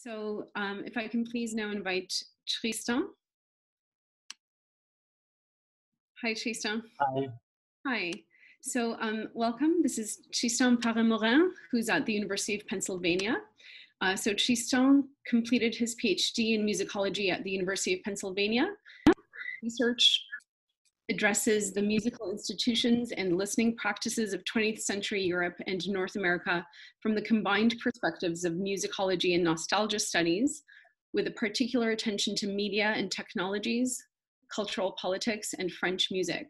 So if I can please now invite Tristan. Hi, Tristan. Hi. Hi. So welcome. This is Tristan Paré-Morin, who's at the University of Pennsylvania. So Tristan completed his PhD in musicology at the University of Pennsylvania. Research addresses the musical institutions and listening practices of 20th century Europe and North America from the combined perspectives of musicology and nostalgia studies, with a particular attention to media and technologies, cultural politics, and French music.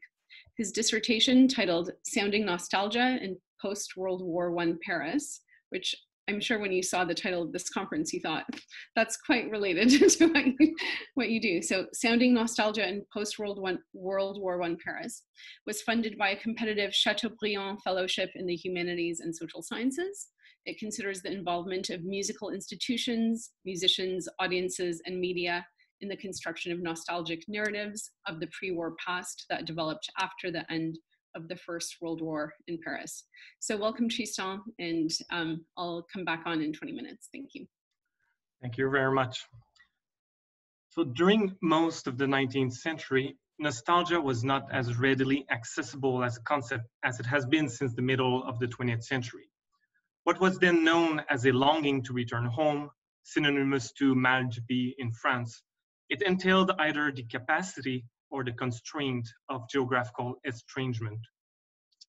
His dissertation, titled Sounding Nostalgia in Post-World War I Paris, which I'm sure when you saw the title of this conference, you thought, that's quite related to what you do. So Sounding Nostalgia in Post-World War I Paris was funded by a competitive Chateaubriand Fellowship in the Humanities and Social Sciences. It considers the involvement of musical institutions, musicians, audiences, and media in the construction of nostalgic narratives of the pre-war past that developed after the end of the First World War in Paris. So welcome, Tristan, and I'll come back on in 20 minutes. Thank you. Thank you very much. So during most of the 19th century, nostalgia was not as readily accessible as a concept as it has been since the middle of the 20th century. What was then known as a longing to return home, synonymous to mal de vivre in France, it entailed either the capacity or the constraint of geographical estrangement.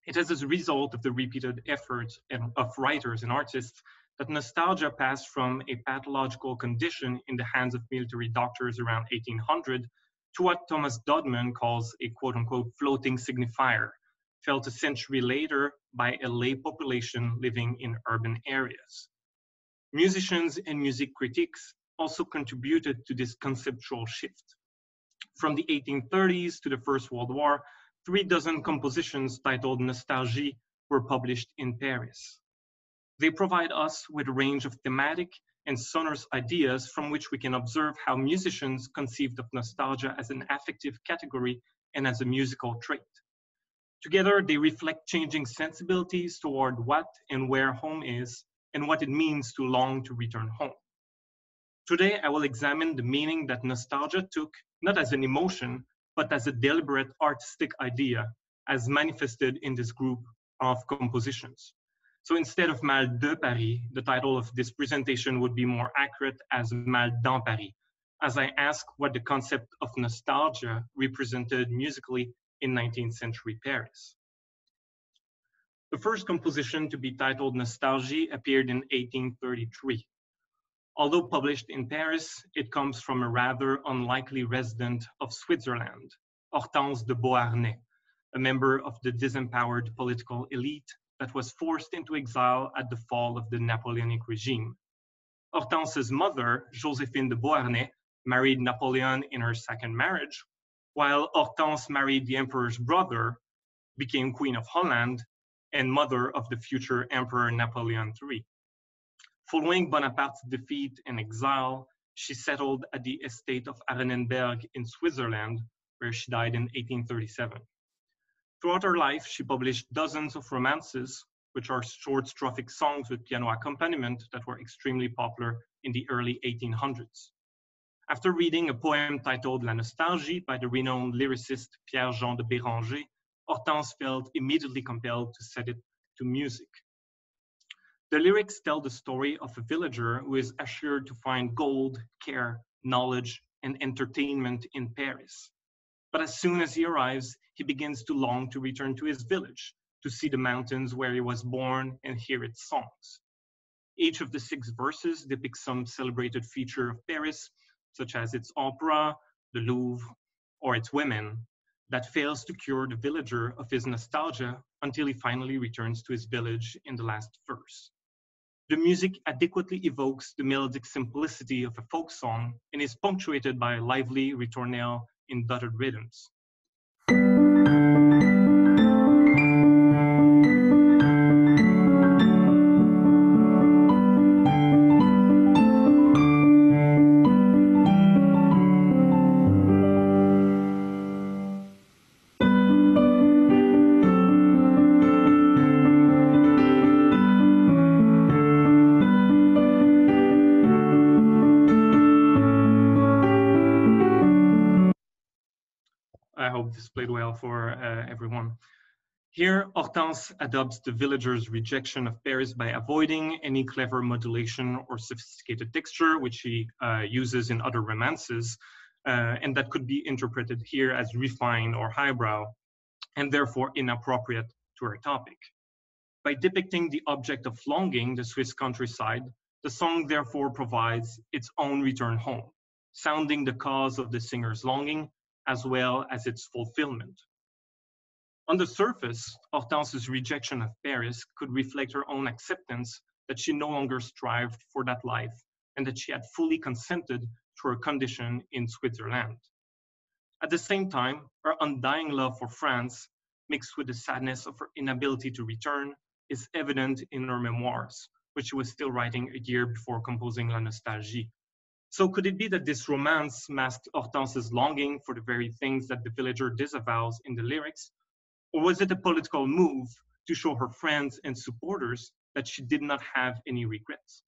It is as a result of the repeated efforts of writers and artists that nostalgia passed from a pathological condition in the hands of military doctors around 1800 to what Thomas Dodman calls a quote-unquote floating signifier, felt a century later by a lay population living in urban areas. Musicians and music critics also contributed to this conceptual shift. From the 1830s to the First World War, 36 compositions titled Nostalgie were published in Paris. They provide us with a range of thematic and sonorous ideas from which we can observe how musicians conceived of nostalgia as an affective category and as a musical trait. Together, they reflect changing sensibilities toward what and where home is and what it means to long to return home. Today, I will examine the meaning that nostalgia took not as an emotion, but as a deliberate artistic idea, as manifested in this group of compositions. So instead of Mal de Paris, the title of this presentation would be more accurate as Mal dans Paris, as I ask what the concept of nostalgia represented musically in 19th century Paris. The first composition to be titled Nostalgie appeared in 1833. Although published in Paris, it comes from a rather unlikely resident of Switzerland, Hortense de Beauharnais, a member of the disempowered political elite that was forced into exile at the fall of the Napoleonic regime. Hortense's mother, Joséphine de Beauharnais, married Napoleon in her second marriage, while Hortense married the emperor's brother, became Queen of Holland, and mother of the future Emperor Napoleon III. Following Bonaparte's defeat and exile, she settled at the estate of Arenenberg in Switzerland, where she died in 1837. Throughout her life, she published dozens of romances, which are short strophic songs with piano accompaniment that were extremely popular in the early 1800s. After reading a poem titled La Nostalgie by the renowned lyricist Pierre-Jean de Béranger, Hortense felt immediately compelled to set it to music. The lyrics tell the story of a villager who is assured to find gold, care, knowledge, and entertainment in Paris. But as soon as he arrives, he begins to long to return to his village, to see the mountains where he was born and hear its songs. Each of the 6 verses depicts some celebrated feature of Paris, such as its opera, the Louvre, or its women, that fails to cure the villager of his nostalgia until he finally returns to his village in the last verse. The music adequately evokes the melodic simplicity of a folk song and is punctuated by a lively ritournelle in dotted rhythms. displayed well for everyone. Here, Hortense adopts the villager's rejection of Paris by avoiding any clever modulation or sophisticated texture, which she uses in other romances, and that could be interpreted here as refined or highbrow, and therefore inappropriate to her topic. By depicting the object of longing, the Swiss countryside, the song therefore provides its own return home, sounding the cause of the singer's longing as well as its fulfillment. On the surface, Hortense's rejection of Paris could reflect her own acceptance that she no longer strived for that life and that she had fully consented to her condition in Switzerland. At the same time, her undying love for France, mixed with the sadness of her inability to return, is evident in her memoirs, which she was still writing a year before composing La Nostalgie. So could it be that this romance masked Hortense's longing for the very things that the villager disavows in the lyrics? Or was it a political move to show her friends and supporters that she did not have any regrets?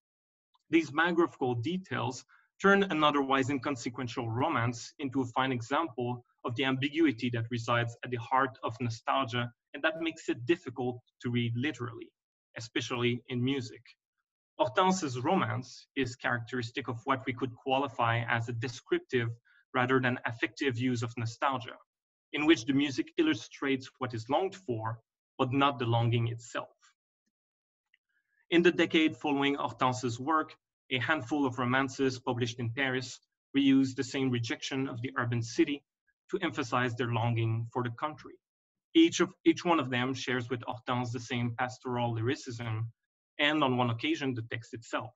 These biographical details turn an otherwise inconsequential romance into a fine example of the ambiguity that resides at the heart of nostalgia, and that makes it difficult to read literally, especially in music. Hortense's romance is characteristic of what we could qualify as a descriptive rather than affective use of nostalgia, in which the music illustrates what is longed for, but not the longing itself. In the decade following Hortense's work, a handful of romances published in Paris reused the same rejection of the urban city to emphasize their longing for the country. Each one of them shares with Hortense the same pastoral lyricism, and on one occasion, the text itself.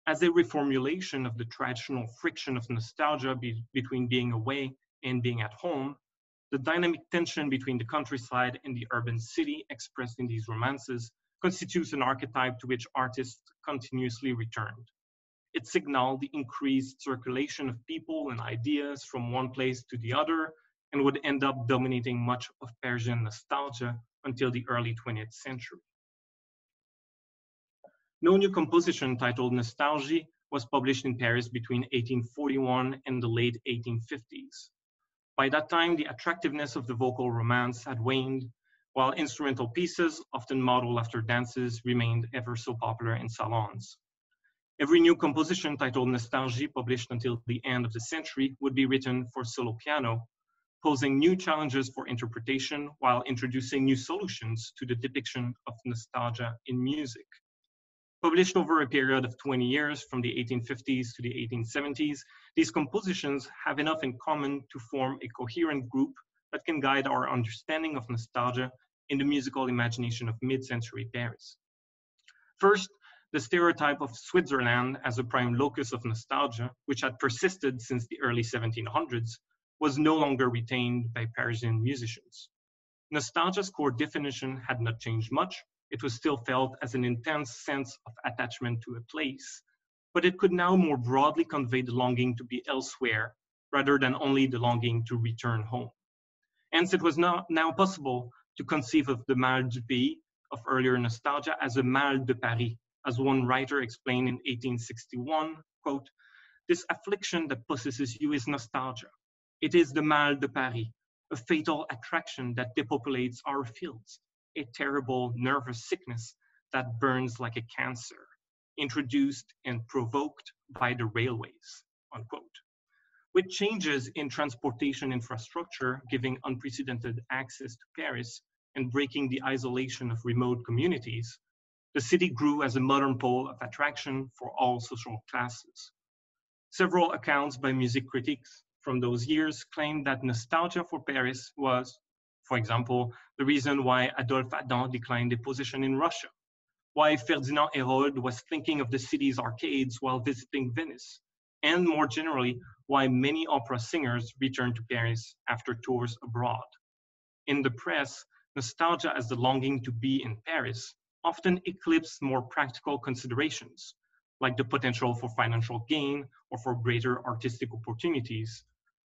As a reformulation of the traditional friction of nostalgia between being away and being at home, the dynamic tension between the countryside and the urban city expressed in these romances constitutes an archetype to which artists continuously returned. It signaled the increased circulation of people and ideas from one place to the other and would end up dominating much of Parisian nostalgia until the early 20th century. No new composition titled Nostalgie was published in Paris between 1841 and the late 1850s. By that time, the attractiveness of the vocal romance had waned, while instrumental pieces, often modeled after dances, remained ever so popular in salons. Every new composition titled Nostalgie published until the end of the century would be written for solo piano, posing new challenges for interpretation while introducing new solutions to the depiction of nostalgia in music. Published over a period of 20 years from the 1850s to the 1870s, these compositions have enough in common to form a coherent group that can guide our understanding of nostalgia in the musical imagination of mid-century Paris. First, the stereotype of Switzerland as a prime locus of nostalgia, which had persisted since the early 1700s, was no longer retained by Parisian musicians. Nostalgia's core definition had not changed much. It was still felt as an intense sense of attachment to a place, but it could now more broadly convey the longing to be elsewhere rather than only the longing to return home. Hence, it was now possible to conceive of the mal du pays of earlier nostalgia as a mal de Paris, as one writer explained in 1861, quote, "This affliction that possesses you is nostalgia. It is the mal de Paris, a fatal attraction that depopulates our fields, a terrible nervous sickness that burns like a cancer, introduced and provoked by the railways," unquote. With changes in transportation infrastructure giving unprecedented access to Paris and breaking the isolation of remote communities, the city grew as a modern pole of attraction for all social classes. Several accounts by music critics from those years claim that nostalgia for Paris was, for example, the reason why Adolphe Adam declined a position in Russia, why Ferdinand Hérold was thinking of the city's arcades while visiting Venice, and more generally, why many opera singers returned to Paris after tours abroad. In the press, nostalgia as the longing to be in Paris often eclipsed more practical considerations, like the potential for financial gain or for greater artistic opportunities,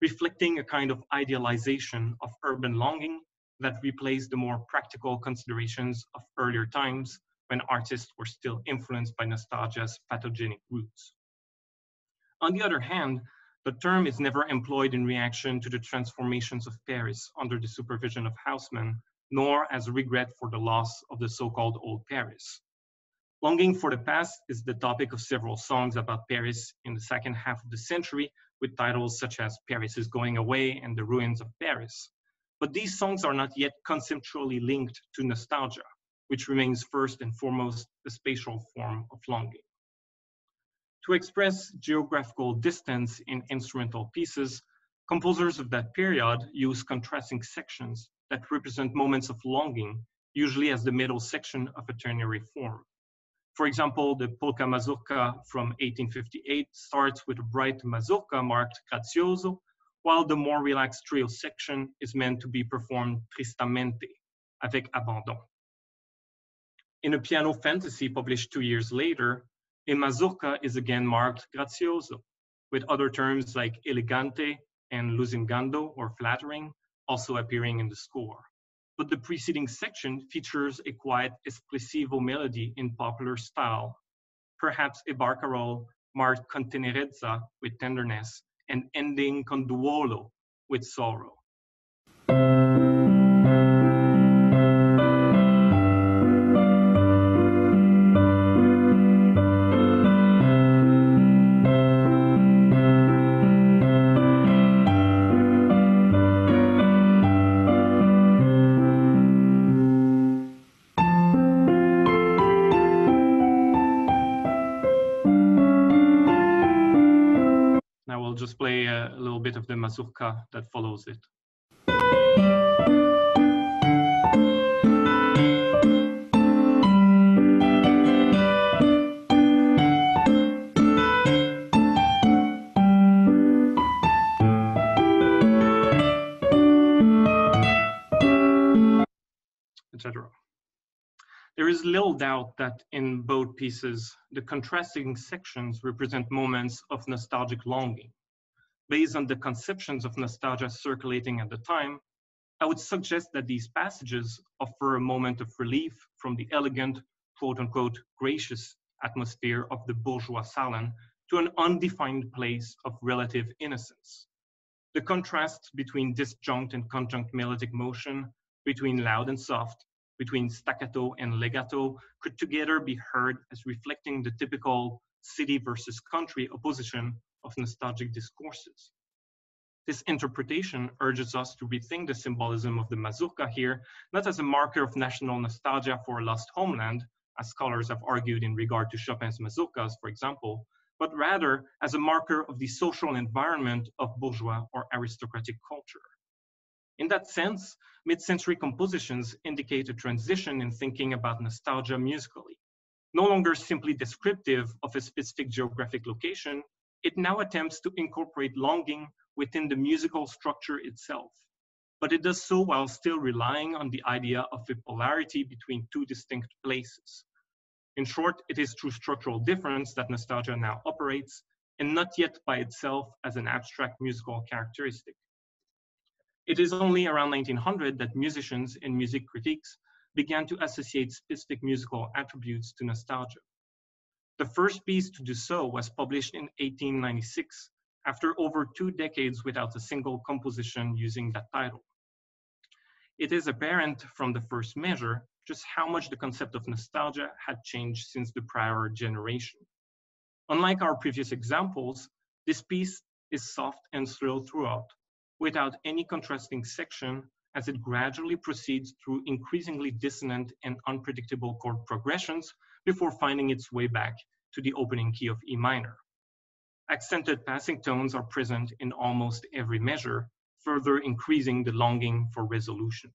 reflecting a kind of idealization of urban longing that replaced the more practical considerations of earlier times when artists were still influenced by nostalgia's pathogenic roots. On the other hand, The term is never employed in reaction to the transformations of Paris under the supervision of Haussmann, nor as a regret for the loss of the so-called Old Paris. Longing for the past is the topic of several songs about Paris in the second half of the century, with titles such as Paris is Going Away and The Ruins of Paris. But these songs are not yet conceptually linked to nostalgia, which remains first and foremost a spatial form of longing. To express geographical distance in instrumental pieces, composers of that period use contrasting sections that represent moments of longing, usually as the middle section of a ternary form. For example, the polka mazurka from 1858 starts with a bright mazurka marked grazioso, while the more relaxed trio section is meant to be performed tristamente, avec abandon. In a piano fantasy published 2 years later, a mazurka is again marked grazioso, with other terms like elegante and lusingando or flattering also appearing in the score. But the preceding section features a quiet espressivo melody in popular style, perhaps a barcarolle marked con tenerezza with tenderness and ending con duolo with sorrow. I'll just play a little bit of the mazurka that follows it. Etc. There is little doubt that in both pieces, the contrasting sections represent moments of nostalgic longing. Based on the conceptions of nostalgia circulating at the time, I would suggest that these passages offer a moment of relief from the elegant, quote-unquote, gracious atmosphere of the bourgeois salon to an undefined place of relative innocence. The contrast between disjunct and conjunct melodic motion, between loud and soft, between staccato and legato could together be heard as reflecting the typical city versus country opposition of nostalgic discourses. This interpretation urges us to rethink the symbolism of the mazurka here, not as a marker of national nostalgia for a lost homeland, as scholars have argued in regard to Chopin's mazurkas, for example, but rather as a marker of the social environment of bourgeois or aristocratic culture. In that sense, mid-century compositions indicate a transition in thinking about nostalgia musically. No longer simply descriptive of a specific geographic location, it now attempts to incorporate longing within the musical structure itself. But it does so while still relying on the idea of a polarity between two distinct places. In short, it is through structural difference that nostalgia now operates, and not yet by itself as an abstract musical characteristic. It is only around 1900 that musicians and music critiques began to associate specific musical attributes to nostalgia. The first piece to do so was published in 1896, after over 2 decades without a single composition using that title. It is apparent from the first measure just how much the concept of nostalgia had changed since the prior generation. Unlike our previous examples, this piece is soft and slow throughout, without any contrasting section, as it gradually proceeds through increasingly dissonant and unpredictable chord progressions before finding its way back to the opening key of E minor. Accented passing tones are present in almost every measure, further increasing the longing for resolution.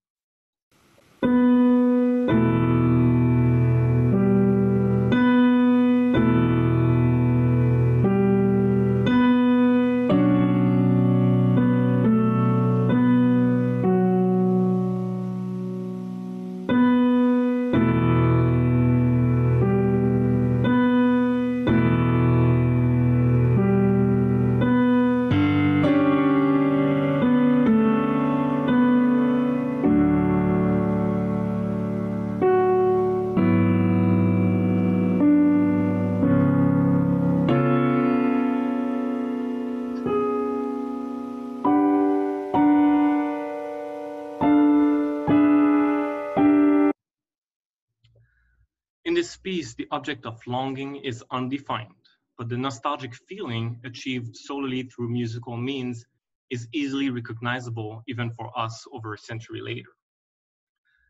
this piece, the object of longing is undefined, but the nostalgic feeling achieved solely through musical means is easily recognizable even for us over a century later.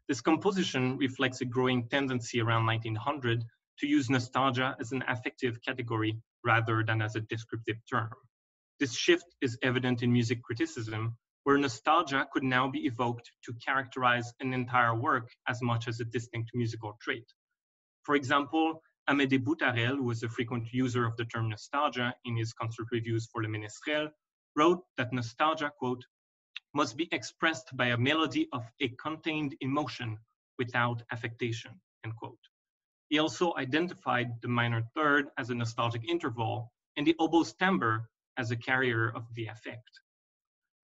This composition reflects a growing tendency around 1900 to use nostalgia as an affective category rather than as a descriptive term. This shift is evident in music criticism, where nostalgia could now be evoked to characterize an entire work as much as a distinct musical trait. For example, Amédée Boutarel, who was a frequent user of the term nostalgia in his concert reviews for Le Ménestrel, wrote that nostalgia, quote, must be expressed by a melody of a contained emotion without affectation, end quote. He also identified the minor third as a nostalgic interval and the oboe's timbre as a carrier of the affect.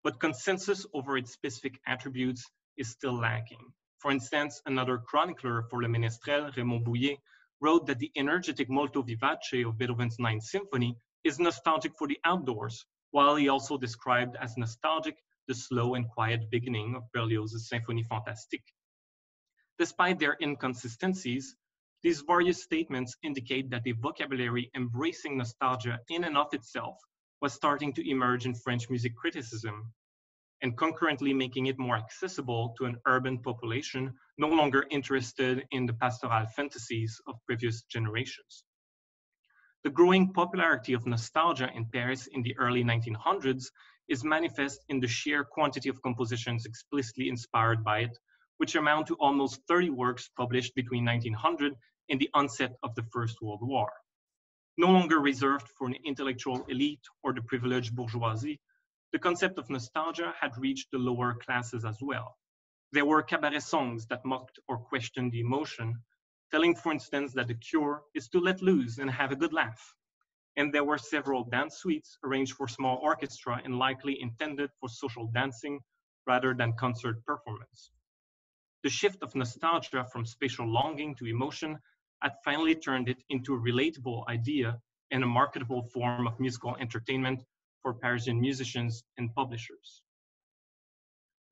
But consensus over its specific attributes is still lacking. For instance, another chronicler for Le Ménestrel, Raymond Bouillet, wrote that the energetic molto vivace of Beethoven's Ninth Symphony is nostalgic for the outdoors, while he also described as nostalgic the slow and quiet beginning of Berlioz's Symphonie Fantastique. Despite their inconsistencies, these various statements indicate that a vocabulary embracing nostalgia in and of itself was starting to emerge in French music criticism, and concurrently making it more accessible to an urban population no longer interested in the pastoral fantasies of previous generations. The growing popularity of nostalgia in Paris in the early 1900s is manifest in the sheer quantity of compositions explicitly inspired by it, which amount to almost 30 works published between 1900 and the onset of the First World War. No longer reserved for an intellectual elite or the privileged bourgeoisie, the concept of nostalgia had reached the lower classes as well. There were cabaret songs that mocked or questioned the emotion, telling, for instance, that the cure is to let loose and have a good laugh. And there were several dance suites arranged for small orchestra and likely intended for social dancing rather than concert performance. The shift of nostalgia from spatial longing to emotion had finally turned it into a relatable idea and a marketable form of musical entertainment for Parisian musicians and publishers.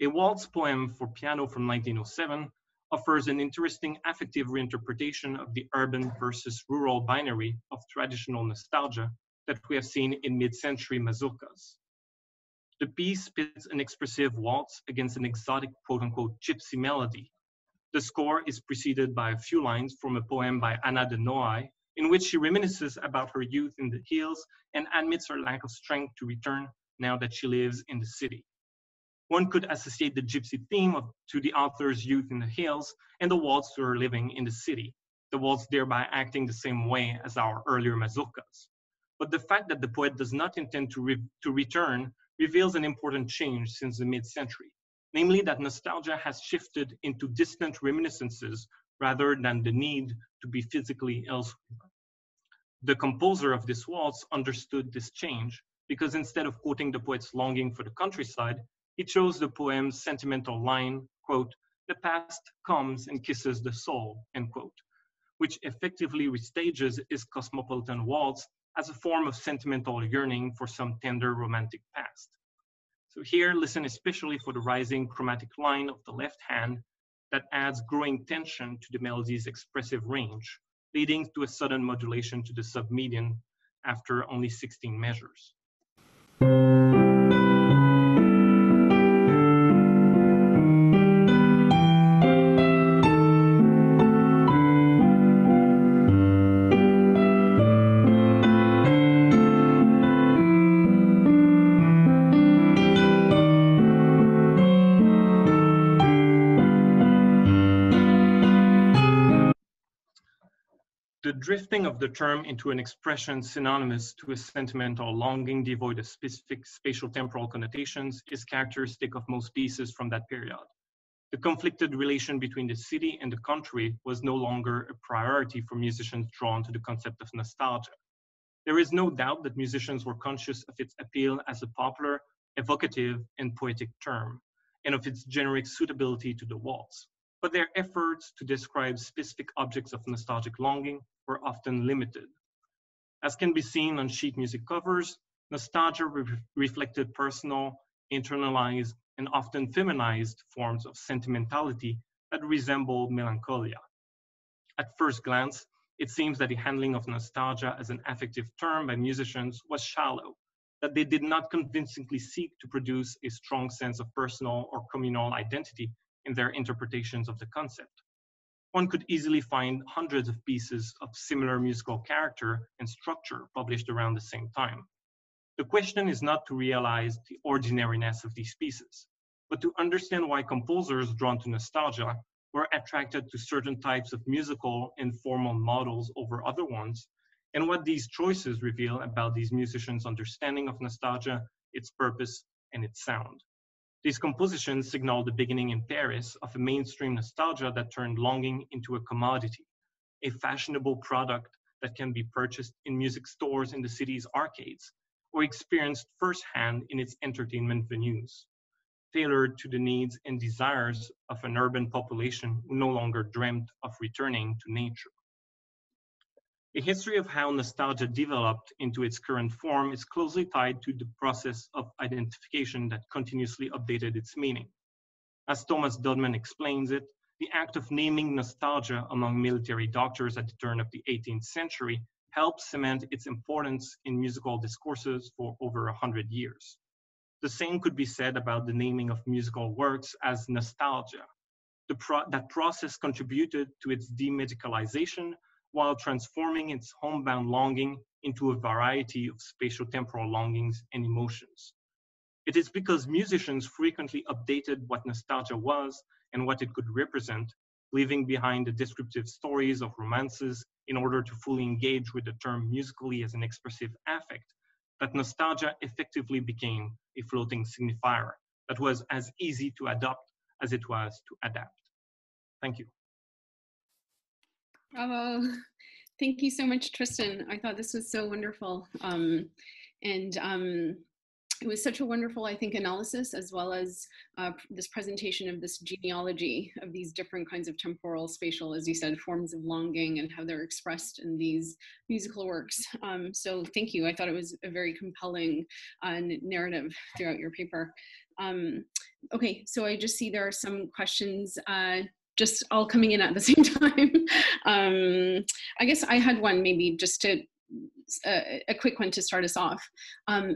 A waltz poem for piano from 1907 offers an interesting affective reinterpretation of the urban versus rural binary of traditional nostalgia that we have seen in mid-century mazurkas. The piece pits an expressive waltz against an exotic quote-unquote gypsy melody. The score is preceded by a few lines from a poem by Anna de Noailles, in which she reminisces about her youth in the hills and admits her lack of strength to return now that she lives in the city. One could associate the gypsy theme to the author's youth in the hills and the waltz to her living in the city, the waltz thereby acting the same way as our earlier mazurkas. But the fact that the poet does not intend to return reveals an important change since the mid-century, namely that nostalgia has shifted into distant reminiscences rather than the need to be physically elsewhere. The composer of this waltz understood this change because instead of quoting the poet's longing for the countryside, he chose the poem's sentimental line, quote, "The past comes and kisses the soul," end quote, which effectively restages his cosmopolitan waltz as a form of sentimental yearning for some tender romantic past. So here, listen especially for the rising chromatic line of the left hand that adds growing tension to the melody's expressive range, leading to a sudden modulation to the submedian after only 16 measures. The drifting of the term into an expression synonymous to a sentimental longing devoid of specific spatial temporal connotations is characteristic of most pieces from that period. The conflicted relation between the city and the country was no longer a priority for musicians drawn to the concept of nostalgia. There is no doubt that musicians were conscious of its appeal as a popular, evocative, and poetic term, and of its generic suitability to the waltz. But their efforts to describe specific objects of nostalgic longing were often limited. As can be seen on sheet music covers, nostalgia reflected personal, internalized, and often feminized forms of sentimentality that resembled melancholia. At first glance, it seems that the handling of nostalgia as an affective term by musicians was shallow, that they did not convincingly seek to produce a strong sense of personal or communal identity in their interpretations of the concept. One could easily find hundreds of pieces of similar musical character and structure published around the same time. The question is not to realize the ordinariness of these pieces, but to understand why composers drawn to nostalgia were attracted to certain types of musical and formal models over other ones, and what these choices reveal about these musicians' understanding of nostalgia, its purpose, and its sound. These compositions signal the beginning in Paris of a mainstream nostalgia that turned longing into a commodity, a fashionable product that can be purchased in music stores in the city's arcades, or experienced firsthand in its entertainment venues, tailored to the needs and desires of an urban population who no longer dreamt of returning to nature. A history of how nostalgia developed into its current form is closely tied to the process of identification that continuously updated its meaning. As Thomas Dodman explains it, the act of naming nostalgia among military doctors at the turn of the 18th century helped cement its importance in musical discourses for over 100 years. The same could be said about the naming of musical works as nostalgia. That process contributed to its demedicalization while transforming its homebound longing into a variety of spatio-temporal longings and emotions. It is because musicians frequently updated what nostalgia was and what it could represent, leaving behind the descriptive stories of romances in order to fully engage with the term musically as an expressive affect, that nostalgia effectively became a floating signifier that was as easy to adopt as it was to adapt. Thank you. Bravo. Thank you so much, Tristan. I thought this was so wonderful. It was such a wonderful, I think, analysis, as well as this presentation of this genealogy of these different kinds of temporal, spatial, as you said, forms of longing and how they're expressed in these musical works. So thank you. I thought it was a very compelling narrative throughout your paper. Okay, so I just see there are some questions just all coming in at the same time. I guess I had one maybe just to, a quick one to start us off.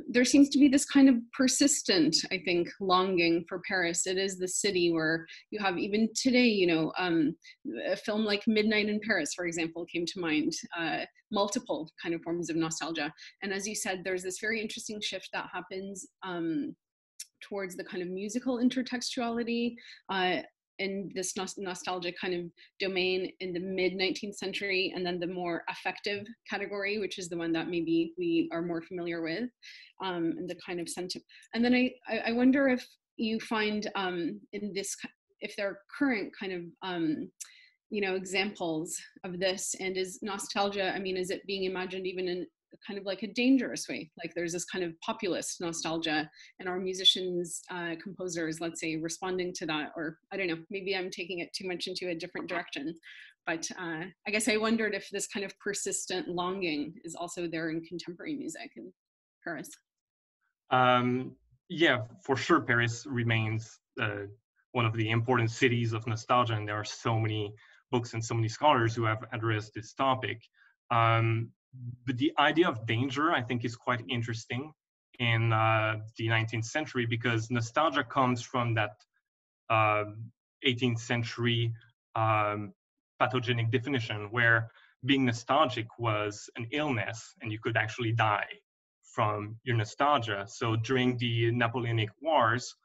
There seems to be this kind of persistent, I think, longing for Paris. It is the city where you have even today, you know, a film like Midnight in Paris, for example, came to mind, multiple kind of forms of nostalgia. And as you said, there's this very interesting shift that happens towards the kind of musical intertextuality in this nostalgic kind of domain in the mid-19th century, and then the more affective category, which is the one that maybe we are more familiar with, and the kind of sentiment. And then I wonder if you find in this, if there are current kind of, you know, examples of this, and is nostalgia, I mean, is it being imagined even in kind of like a dangerous way? Like there's this kind of populist nostalgia, and our musicians, composers, let's say, responding to that, or I don't know, maybe I'm taking it too much into a different direction. But I guess I wondered if this kind of persistent longing is also there in contemporary music in Paris. Yeah, for sure, Paris remains one of the important cities of nostalgia, and there are so many books and so many scholars who have addressed this topic. But the idea of danger, I think, is quite interesting in the 19th century, because nostalgia comes from that 18th century pathogenic definition, where being nostalgic was an illness and you could actually die from your nostalgia. So during the Napoleonic Wars,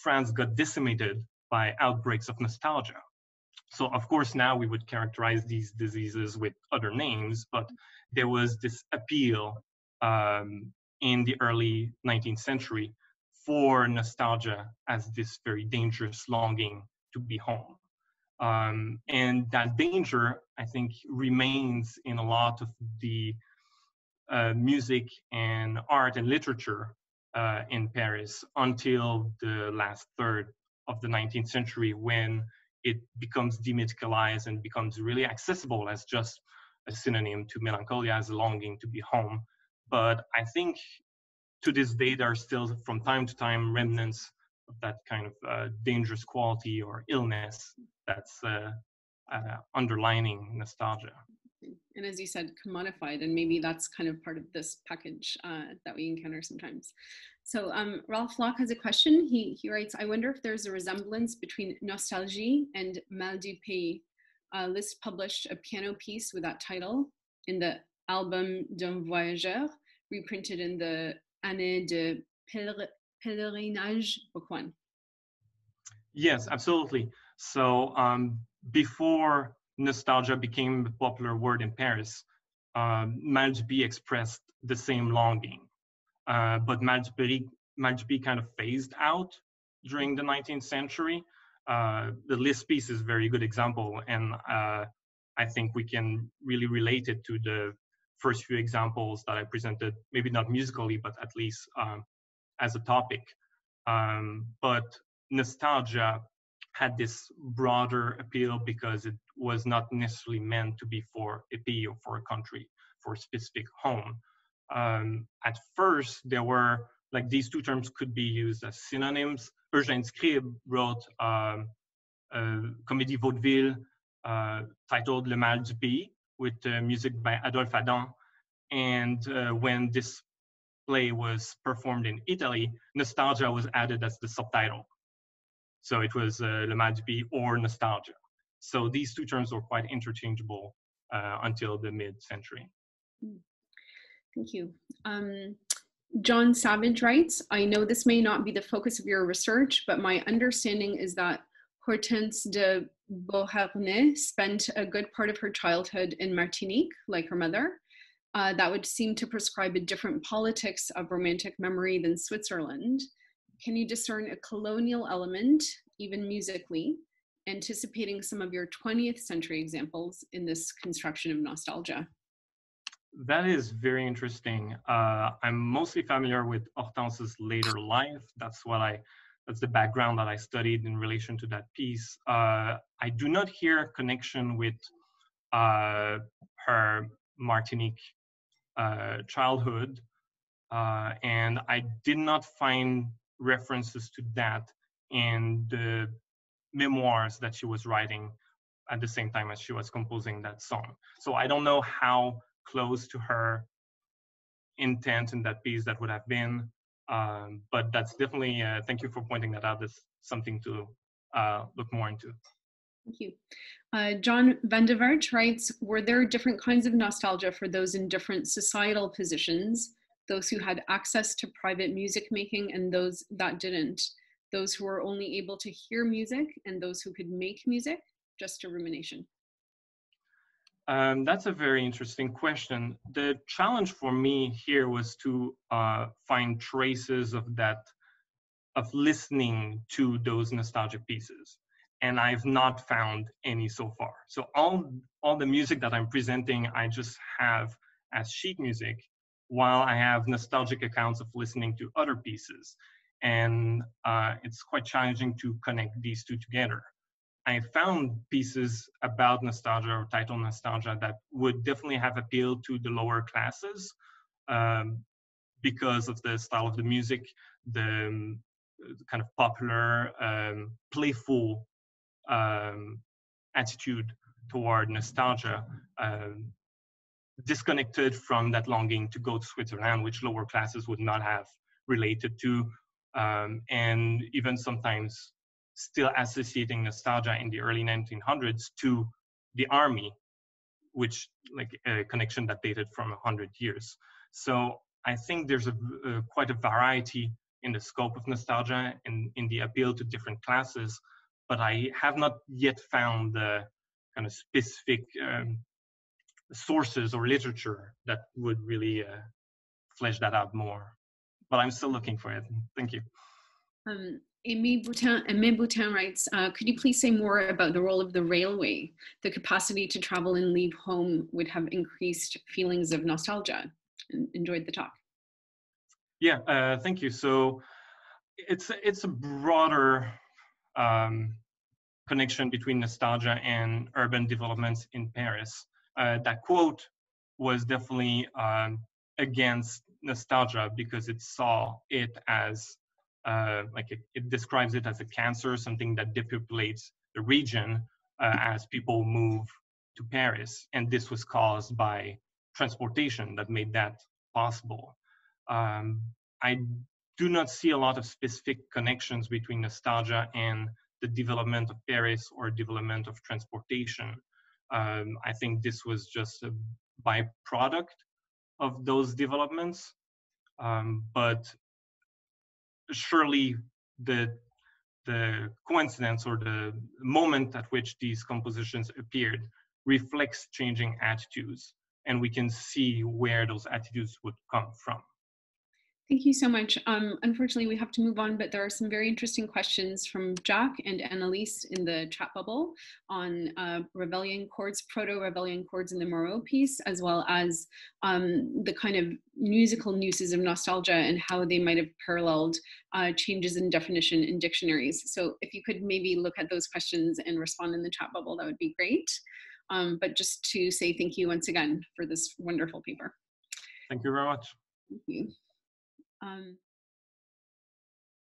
France got decimated by outbreaks of nostalgia. So of course now we would characterize these diseases with other names, but there was this appeal in the early 19th century for nostalgia as this very dangerous longing to be home. And that danger, I think, remains in a lot of the music and art and literature in Paris until the last third of the 19th century, when it becomes demedicalized and becomes really accessible as just a synonym to melancholia, as a longing to be home. But I think to this day, there are still from time to time remnants of that kind of dangerous quality or illness that's underlining nostalgia. And as you said, commodified, and maybe that's kind of part of this package that we encounter sometimes. So Ralph Locke has a question. He writes, I wonder if there's a resemblance between nostalgie and mal du pays. Liszt published a piano piece with that title in the Album d'un voyageur, reprinted in the Année de Pèlerinage, book 1. Yes, absolutely. So before nostalgia became a popular word in Paris, mal du pays expressed the same longing. But mal du pays kind of phased out during the 19th century. The Liszt piece is a very good example, and I think we can really relate it to the first few examples that I presented, maybe not musically, but at least as a topic. But nostalgia had this broader appeal because it was not necessarily meant to be for a pays or for a country, for a specific home. At first, there were, like, these two terms could be used as synonyms. Eugène Scribe wrote a comédie vaudeville titled Le Mal du Pays, with music by Adolphe Adam. And when this play was performed in Italy, nostalgia was added as the subtitle. So it was Le Mal du Pays or nostalgia. So these two terms were quite interchangeable until the mid-century. Thank you. John Savage writes, I know this may not be the focus of your research, but my understanding is that Hortense de Beauharnais spent a good part of her childhood in Martinique, like her mother. That would seem to prescribe a different politics of romantic memory than Switzerland. Can you discern a colonial element, even musically, anticipating some of your 20th century examples in this construction of nostalgia? That is very interesting. I'm mostly familiar with Hortense's later life. That's the background that I studied in relation to that piece. I do not hear a connection with her Martinique childhood, and I did not find references to that in the memoirs that she was writing at the same time as she was composing that song. So I don't know how close to her intent in that piece that would have been, but that's definitely, thank you for pointing that out. That's something to look more into. Thank you. John Van de Verge writes, were there different kinds of nostalgia for those in different societal positions, those who had access to private music making and those that didn't, those who were only able to hear music and those who could make music? Just a rumination. That's a very interesting question. The challenge for me here was to find traces of listening to those nostalgic pieces. And I've not found any so far. So all the music that I'm presenting, I just have as sheet music, while I have nostalgic accounts of listening to other pieces. And it's quite challenging to connect these two together. I found pieces about nostalgia or title nostalgia that would definitely have appealed to the lower classes because of the style of the music, the kind of popular, playful attitude toward nostalgia, disconnected from that longing to go to Switzerland, which lower classes would not have related to, and even sometimes still associating nostalgia in the early 1900s to the army, which, like, a connection that dated from 100 years. So I think there's quite a variety in the scope of nostalgia and in the appeal to different classes, but I have not yet found the kind of specific sources or literature that would really flesh that out more. But I'm still looking for it. Thank you. Aimé Boutin writes, could you please say more about the role of the railway? The capacity to travel and leave home would have increased feelings of nostalgia. Enjoyed the talk. Yeah, thank you. So it's a broader connection between nostalgia and urban developments in Paris. That quote was definitely against nostalgia because it saw it as it describes it as a cancer, something that depopulates the region as people move to Paris, and this was caused by transportation that made that possible. I do not see a lot of specific connections between nostalgia and the development of Paris or development of transportation. I think this was just a byproduct of those developments, but surely the coincidence or the moment at which these compositions appeared reflects changing attitudes, and we can see where those attitudes would come from. Thank you so much. Unfortunately, we have to move on, but there are some very interesting questions from Jack and Annalise in the chat bubble on rebellion chords, proto-rebellion chords in the Moreau piece, as well as the kind of musical uses of nostalgia and how they might have paralleled changes in definition in dictionaries. So if you could maybe look at those questions and respond in the chat bubble, that would be great. But just to say thank you once again for this wonderful paper. Thank you very much. Thank you.